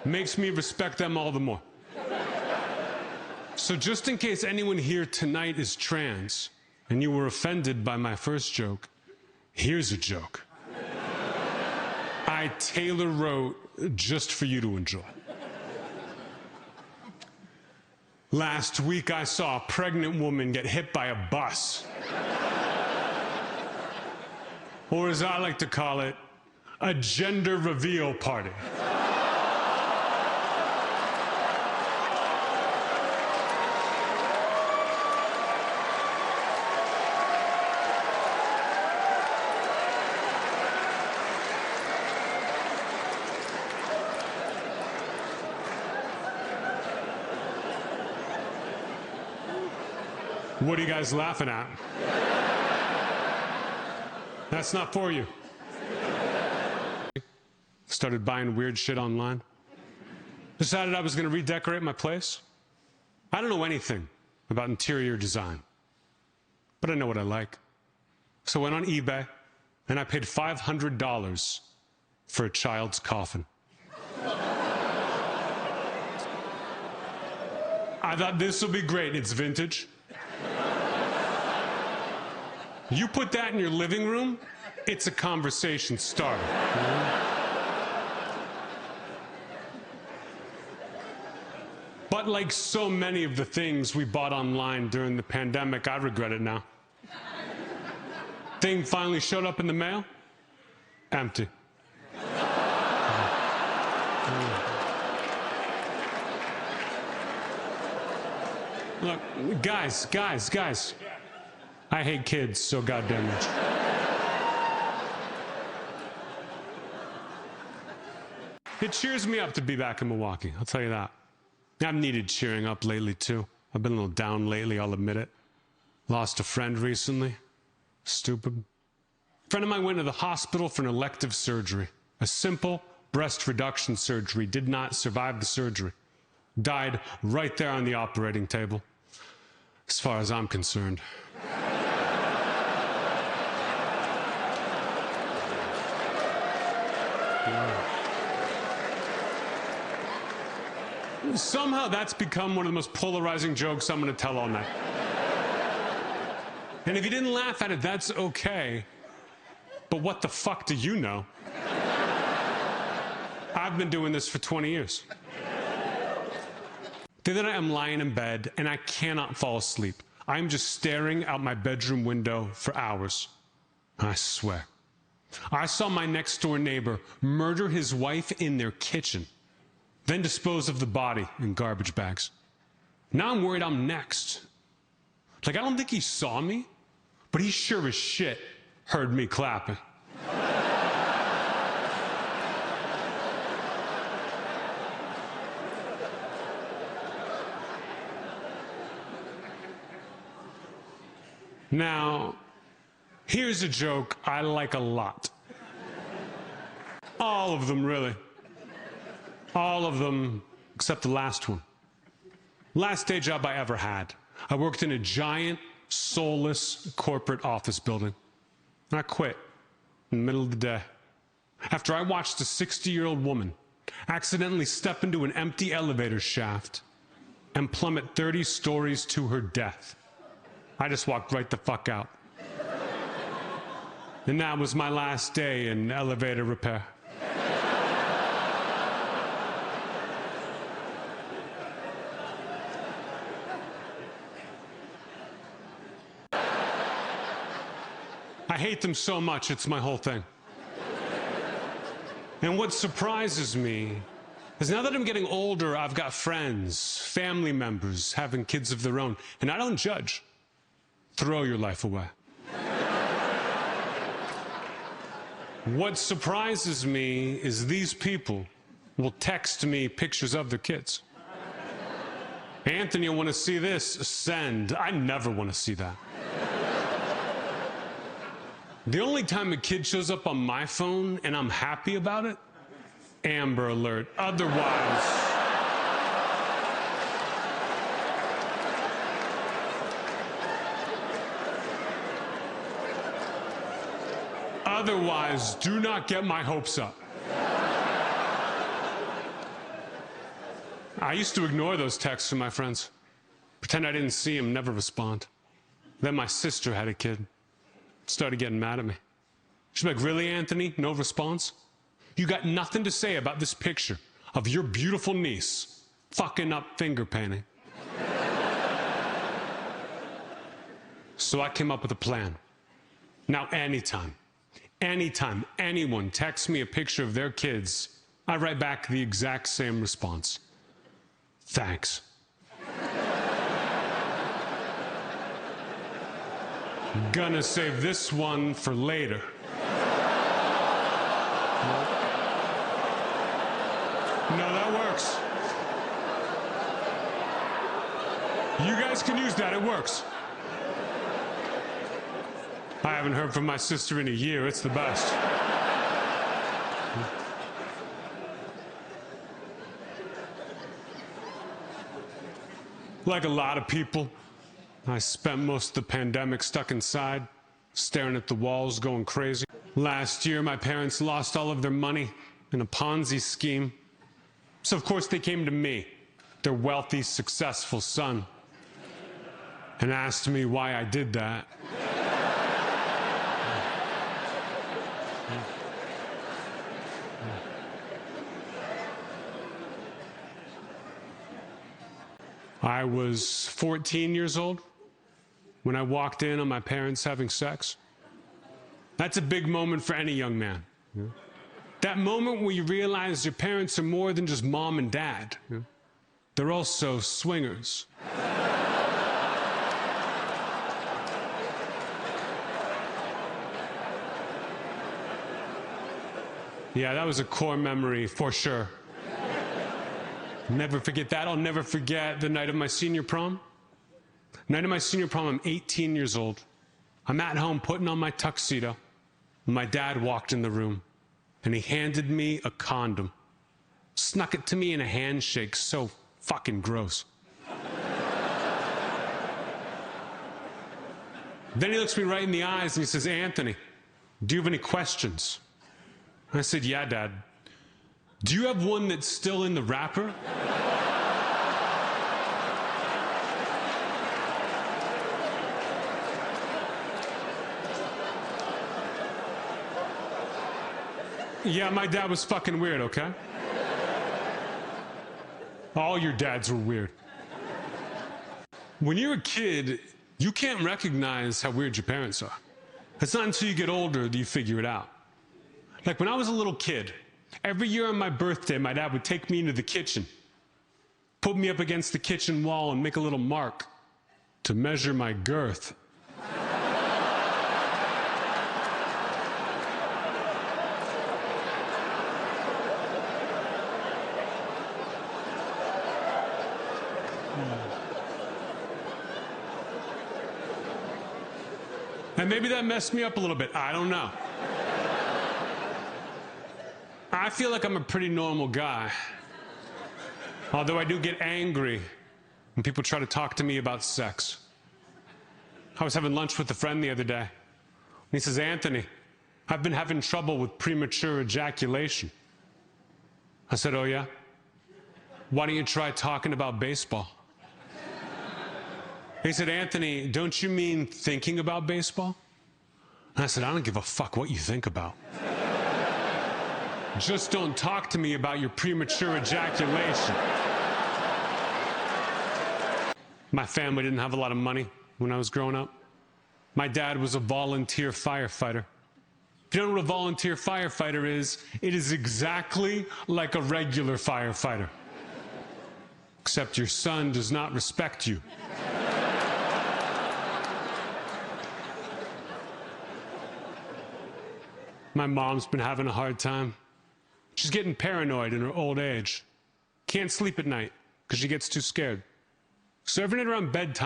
makes me respect them all the more. So just in case anyone here tonight is trans and you were offended by my first joke, here's a joke I tailor wrote just for you to enjoy. Last week I saw a pregnant woman get hit by a bus. Or as I like to call it, a gender reveal party. What are you guys laughing at? That's not for you. Started buying weird shit online. Decided I was going to redecorate my place. I don't know anything about interior design, but I know what I like. So I went on eBay and I paid $500 for a child's coffin. I thought this will be great. It's vintage. You put that in your living room, it's a conversation starter. But like so many of the things we bought online during the pandemic, I regret it now. Thing finally showed up in the mail, empty. Look, guys. I hate kids so goddamn much. It cheers me up to be back in Milwaukee, I'll tell you that. I've needed cheering up lately, too. I've been a little down lately, I'll admit it. Lost a friend recently. Stupid. A friend of mine went to the hospital for an elective surgery. A simple breast reduction surgery. Did not survive the surgery. Died right there on the operating table. As far as I'm concerned. Somehow that's become one of the most polarizing jokes I'm going to tell all night. And if you didn't laugh at it, that's okay. But what the fuck do you know? I've been doing this for 20 years. The other night I'm lying in bed and I cannot fall asleep. I'm just staring out my bedroom window for hours. I swear. I saw my next door neighbor murder his wife in their kitchen, then dispose of the body in garbage bags. Now I'm worried I'm next. Like, I don't think he saw me, but he sure as shit heard me clapping. Now, here's a joke I like a lot. All of them, really. All of them, except the last one. Last day job I ever had. I worked in a giant, soulless corporate office building. And I quit in the middle of the day. After I watched a 60-year-old woman accidentally step into an empty elevator shaft and plummet 30 stories to her death. I just walked right the fuck out. And that was my last day in elevator repair. I hate them so much, it's my whole thing. And what surprises me is now that I'm getting older, I've got friends, family members, having kids of their own, and I don't judge. Throw your life away. What surprises me is these people will text me pictures of their kids. Anthony, I want to see this. Send. I never want to see that. The only time a kid shows up on my phone and I'm happy about it, Amber Alert. Otherwise, do not get my hopes up. I used to ignore those texts from my friends. Pretend I didn't see them, never respond. Then my sister had a kid. Started getting mad at me. She's like, really, Anthony? No response? You got nothing to say about this picture of your beautiful niece fucking up finger painting. So I came up with a plan. Now anytime anyone texts me a picture of their kids, I write back the exact same response. Thanks. Gonna save this one for later. No, that works. You guys can use that, it works. I haven't heard from my sister in a year, it's the best. Like a lot of people, I spent most of the pandemic stuck inside, staring at the walls, going crazy. Last year, my parents lost all of their money in a Ponzi scheme. So of course they came to me, their wealthy, successful son, and asked me why I did that. I was 14 years old when I walked in on my parents having sex. That's a big moment for any young man. Yeah. That moment where you realize your parents are more than just mom and dad. Yeah. They're also swingers. Yeah, that was a core memory for sure. Never forget that. I'll never forget the night of my senior prom. Night of my senior prom, I'm 18 years old. I'm at home putting on my tuxedo. My dad walked in the room, and he handed me a condom. Snuck it to me in a handshake, so fucking gross. Then he looks me right in the eyes and he says, Anthony, do you have any questions? I said, yeah, Dad. Do you have one that's still in the wrapper? Yeah, my dad was fucking weird, okay? All your dads were weird. When you're a kid, you can't recognize how weird your parents are. It's not until you get older that you figure it out. Like when I was a little kid, every year on my birthday, my dad would take me into the kitchen, put me up against the kitchen wall and make a little mark to measure my girth. And maybe that messed me up a little bit, I don't know. I feel like I'm a pretty normal guy. Although I do get angry when people try to talk to me about sex. I was having lunch with a friend the other day. And he says, Anthony, I've been having trouble with premature ejaculation. I said, oh yeah? Why don't you try talking about baseball? He said, Anthony, don't you mean thinking about baseball? And I said, I don't give a fuck what you think about. Just don't talk to me about your premature ejaculation. My family didn't have a lot of money when I was growing up. My dad was a volunteer firefighter. If you don't know what a volunteer firefighter is, it is exactly like a regular firefighter. Except your son does not respect you. My mom's been having a hard time. She's getting paranoid in her old age. Can't sleep at night because she gets too scared. So every night around bedtime,